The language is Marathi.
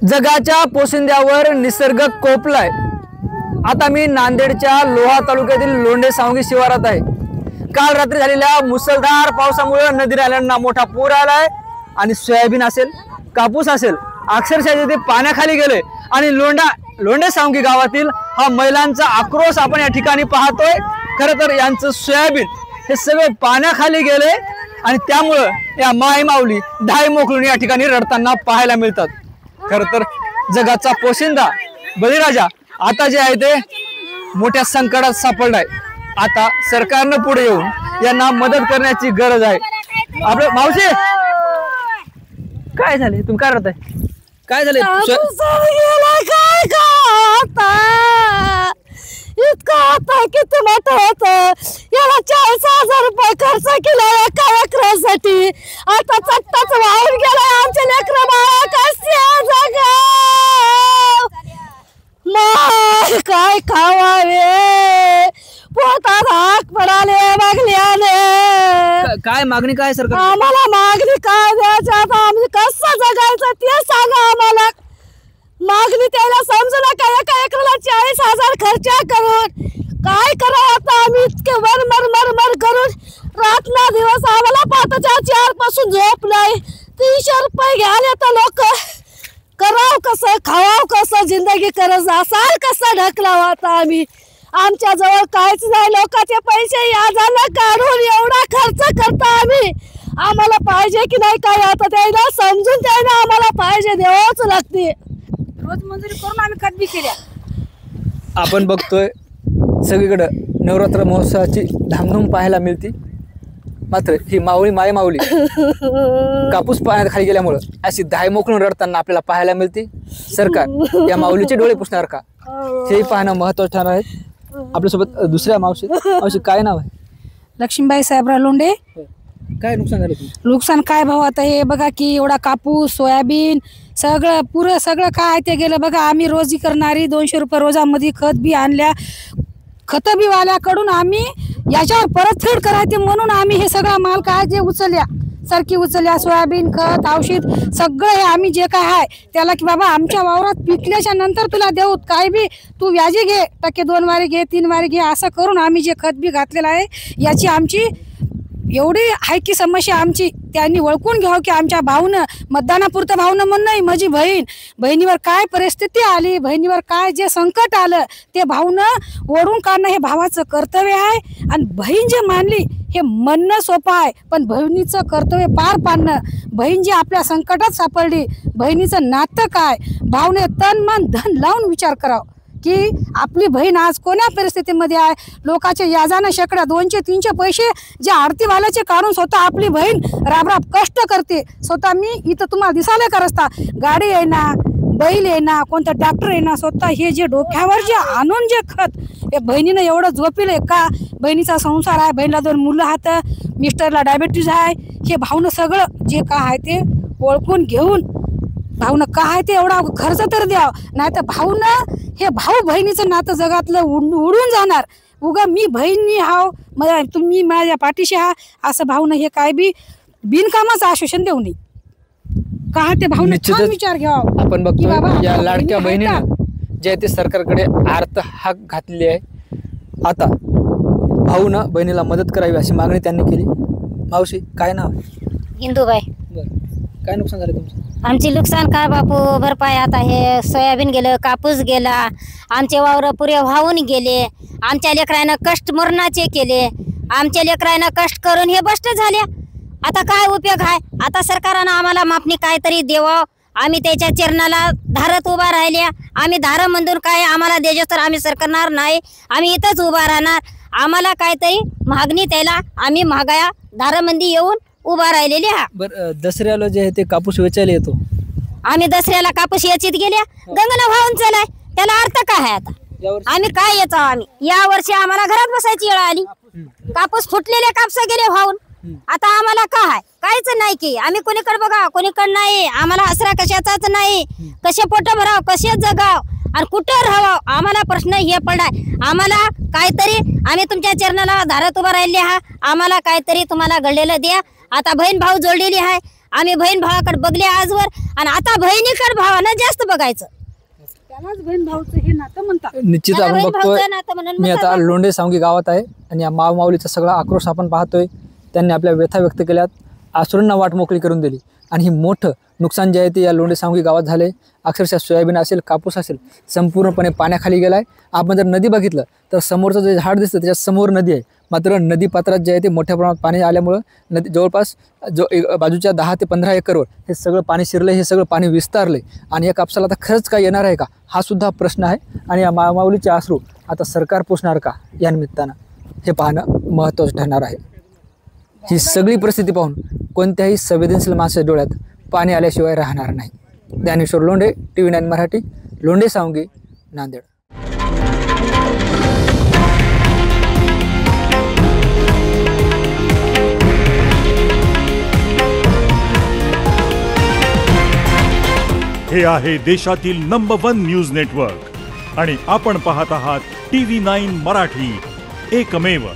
जगाच्या पोशिंद्यावर निसर्ग कोपलाय। आता मी नांदेडच्या लोहा तालुक्यातील लोंढे सावंगी शिवारात आहे। काल रात्री झालेल्या मुसळधार पावसामुळे नदी नाल्यांना मोठा पूर आलाय आणि सोयाबीन असेल, कापूस असेल, अक्षरशः ते पाण्याखाली गेले आणि लोंढे सावंगी गावातील हा महिलांचा आक्रोश आपण या ठिकाणी पाहतोय। खरं तर यांचं सोयाबीन हे सगळे पाण्याखाली गेले आणि त्यामुळे या माय माऊली धाय मोकळून या ठिकाणी रडताना पाहायला मिळतात। खरं तर जगाचा पोशिंदा बळीराजा आता जे आहे ते मोठ्या संकटात सापडलाय। आता सरकारनं पुढे येऊन यांना मदत करण्याची गरज आहे। आपले मावशी काय झाले, तुम्ही काय रडताय, काय झाले? इतकं होतं किती मोठं होतं, याला 40,000 रुपये खर्च केला एका एकरासाठी, आता चट्टाच वाहून गेला आमचे लेकरं बाळा कसे जगा, काय खावावे, पोटात हाक पडाले मागल्याने। काय मागणी काय सरकार? आम्हाला मागणी काय द्यायची, आता आम्ही कसं जगायचं ते सांगा आम्हाला। मागणी त्याला समजू नका, एका एकराला 40,000 खर्च करून काय करा आता आम्ही, इतके मर करून रात ना दिवस आम्हाला 5:00 पासून झोप नाही। 300 रुपये घ्याले तर लोक कराव कसं, खावाव कसं, जिंदगी करत असाल कसं ढकलाव आता आम्ही। आमच्या जवळ काहीच नाही, लोकांचे पैसे याजानं काढून एवढा खर्च करता आम्ही। आम्हाला पाहिजे की नाही काय आता त्याला समजून त्याला आम्हाला पाहिजे द्यावंच लागते। रोज मंजुरी करून आम्ही खतबी केल्या। आपण बघतोय सगळीकडे नवरात्र महोत्सवाची धामधूम पाहायला मिळते, मात्र ही माऊली माय माऊली कापूस पाण्यात खाली गेल्यामुळे अशी धाय मोकळून रडताना आपल्याला पाहायला मिळते। सरकार या माऊलीचे डोळे पुसणार का हे पाहणं महत्त्वाचं ठरणार आहे। आपल्यासोबत दुसऱ्या मावशी काय नाव आहे? लक्ष्मीबाई साहेबराव लोंढे। काय नुकसान झालं? नुकसान काय भाऊ, आता हे बघा की एवढा कापूस सोयाबीन सगळं पुरं सगळं काय ते गेलं बघा। आम्ही रोजी करणारी 200 रुपये रोजामध्ये खत बी आणल्या, खत बी वाल्याकडून आम्ही याच्यावर परतफेड करायचे म्हणून आम्ही हे सगळा माल काय जे उचलल्या सरकी उचलल्या, सोयाबीन खत औषध सगळं हे आम्ही जे काय आहे त्याला की बाबा आमच्या वावरात पिकल्याच्या नंतर तुला देऊ, काय बी तू व्याजी घे, टक्के 2 वारी घे 3 वारी घे, असं करून आम्ही जे खत बी घातलेलं आहे याची आमची एवढी आहे की समस्या आमची त्यांनी ओळखून घ्यावं की आमच्या भाऊनं मतदानापुरतं भाऊनं म्हणून नाही, माझी बहिणीवर काय परिस्थिती आली, बहिणीवर काय जे संकट आलं ते भाऊनं ओढून काढणं हे भावाचं कर्तव्य आहे। आणि बहीण जे मानली हे म्हणणं सोपं आहे, पण बहिणीचं कर्तव्य पार पाडणं। बहीण जी आपल्या संकटात सापडली, बहिणीचं नातं काय, भावने तन मन धन लावून विचार करावा की आपली बहीण आज कोण्या परिस्थितीमध्ये आहे। लोकांचे याजानं शेकडा 200-300 पैसे जे आरतीवाल्याचे काढून स्वतः आपली बहीण राबराब कष्ट करते। स्वतः मी इथं तुम्हाला दिसायला का रस्ता गाडी येईना, बैल येईना, कोणतं ट्रॅक्टर येईना, स्वतः हे जे डोक्यावर जे आणून जे खत हे बहिणीनं एवढं झोपिले का। बहिणीचा संसार आहे, बहिणीला 2 मुलं आहेत, मिस्टरला डायबिटीज आहे, हे भाऊनं सगळं जे काय आहे ते ओळखून घेऊन भाऊनं काय ते एवढा खर्च तर द्याव, नाही तर भाऊनं हे भाऊ बहिणीचं नातं जगातलं उडून जाणार। उगा मी बहिणी हाव तुम्ही माझ्या पाठीशी हा असं भाऊनं हे काय बी बिनकामाचं आश्वासन देऊ नये का, ते भाऊनं छान विचार घ्यावा। आपण बघतो या लाडक्या बहिणीनं जे ते सरकारकडे अर्थ हाक घातली आहे। आता भाऊनं बहिणीला मदत करावी अशी मागणी त्यांनी केली। मावशी काय नाव? इंदूबाई। काय नुकसान झालं तुमचं? आमची नुकसान काय बापू भरपाई, आता हे सोयाबीन गेलं, कापूस गेला, आमचे वावर पुरे वाहून गेले, आमच्या लेकरांना कष्ट मरणाचे केले, आमच्या लेकरांना कष्ट करून हे बस्ट झाले। आता काय उपयोग आहे? आता सरकारनं आम्हाला मापणी काहीतरी देवावं, आम्ही त्याच्या चरणाला धारत उभा राहिल्या। आम्ही धारामधून काय आम्हाला द्यायचं तर आम्ही सरकारणार नाही, आम्ही इथंच उभा राहणार। आम्हाला काहीतरी मागणी त्याला आम्ही मागाया धारामध्ये येऊन उभा राहिलेली हा। बरं, दसऱ्याला जे आहे ते कापूस वेचायला येतो, आम्ही दसऱ्याला कापूस याचीत गेल्या, गंगना वाहून चालाय, त्याला अर्थ काय आहे? आता आम्ही काय याचा, आम्ही या वर्षी आम्हाला घरात बसायची वेळ आली, कापूस फुटलेले कापस गेले वाहून, आता आम्हाला काय काहीच नाही की आम्ही कोणीकडे बघा कोणीकडे नाही, आम्हाला आसरा कशाचाच नाही, कसे पोट भराव, कसे जगाव आणि कुठं राहावं, आम्हाला प्रश्न हे पडलाय। आम्हाला काहीतरी आम्ही तुमच्या चरणाला धारत उभा राहिले हा, आम्हाला काहीतरी तुम्हाला घडलेलं द्या। आता बहीण भाऊ जोडलेली आहे, आम्ही बहीण भावाकडे बघले आजवर, आणि आता बहिणीकडे भावानं जास्त बघायचं. त्यालाच बहीण भाऊचं हे नातं म्हणतात. निश्चित त्याला आपण बहीण बघतोय, भाऊचं नातं म्हणून मी आता म्हणतात. लोंढे सावंगी गावात आहे आणि या माऊलीचा सगळा आक्रोश आपण पाहतोय. त्यांनी आपल्या व्यथा व्यक्त केल्यात, आसुरांना वाट मोकळी करून दिली आणि ही मोठं नुकसान जे आहे ते या लोंढे सावंगी गावात झाले. अक्षरशः सोयाबीन असेल, कापूस असेल, संपूर्णपणे पाण्याखाली गेला आहे. आपण जर नदी बघितलं तर समोरचं जे झाड दिसतं त्याच्या समोर नदी आहे, मात्र नदी पात्रात जे आहे ते मोठ्या प्रमाणात पाणी आल्यामुळं नदी जवळपास बाजूच्या 10 ते 15 एकरवर हे सगळं पाणी शिरलं, हे सगळं पाणी विस्तारले आणि या कापसाला आता खरंच काय येणार आहे का, हा सुद्धा प्रश्न आहे. आणि या माऊलीचे अश्रू आता सरकार पोचणार का या निमित्तानं हे पाहणं महत्त्वाचं ठरणार आहे. ही सगळी परिस्थिती पाहून कोणत्याही संवेदनशील माणसाच्या डोळ्यात पाणी आल्याशिवाय राहणार नाही. ज्ञानेश्वर लोंढे, TV9 मराठी, लोंढे सावंगी, नांदेड. हे आहे देशातील नंबर 1 न्यूज नेटवर्क आणि आपण पाहत आहात TV9 मराठी, एकमेव.